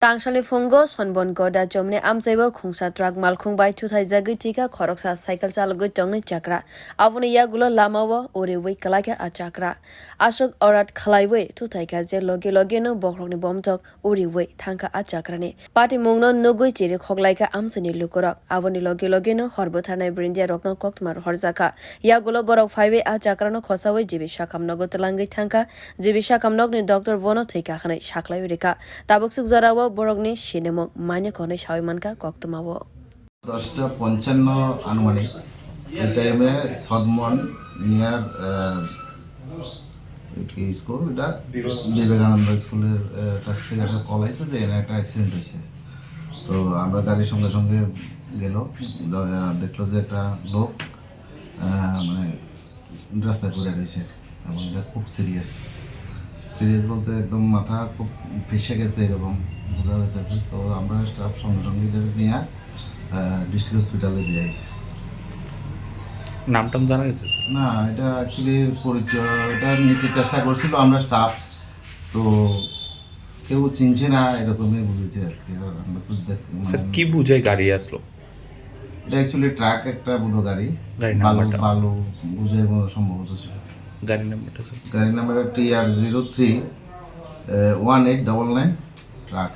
Tangshali fungo sonbon goda jomne amsaibo khungsa truck malkhung bai thutairijagwi thwikha khorok sa cycle chalagwi tongni chakra aboni yagulo lamawo orewi kalaka a chakra ashok orat khalaiwi thutaika je loge no bokrokni bomtok orewi thangka a chakra ni party mungno nugui chiri khoklaika amsani lukorok aboni loge no horbo thanai brindia rokno koktmar horjaka yagulo borok phaiwe a chakra no khosawi jibisha kamnogo tlangai thangka jibisha kamnokni doctor vono thika khanai saklai reka tabuksuk jarawo borokni sinemok mane kone সাইমানকা কক্তমাবো 10:55 আনুমানিক এই টাইমে সদমন near কি school এটা বিবেকানন্দ স্কুলের কাছ থেকে একটা call আসছে যে একটা অ্যাক্সিডেন্ট হয়েছে তো আমরা গাড়ির সঙ্গে সঙ্গে গেল দেখলো যে একটা লোক মানে রাস্তায় পড়ে রয়েছে এবং এটা খুব সিরিয়াস বলতে একদম মাথা খুব ফেসে গেছে এরকম বোঝা যাচ্ছে তো আমরা স্টাফ সঙ্গে সঙ্গে নিয়ে ডিস্ট্রিক্ট হসপিটালে দিয়ে আসি নামটাম জানা গেছে না এটা অ্যাকচুয়ালি পরিচয়টা নিতে চেষ্টা করছিল আমরা স্টাফ তো কেউ চিনছে না এরকমই বুঝেছে আর কি আমরা তো স্যার কি বুঝাই গাড়ি আসলো এটা অ্যাকচুয়ালি ট্রাক একটা বুধো গাড়ি বালু বুঝে সম্ভবত ছিল গাড়ি নাম্বারটা স্যার গাড়ি number TR031899 truck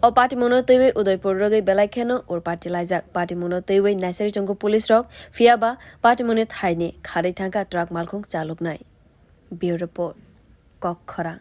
O party mono tewe Udaipur rogai belaikeno or party laijak party mono tewe naisari jongko police rok fiaba party mono thaine khari thangka truck malkhung chaluk nai bureau report khorok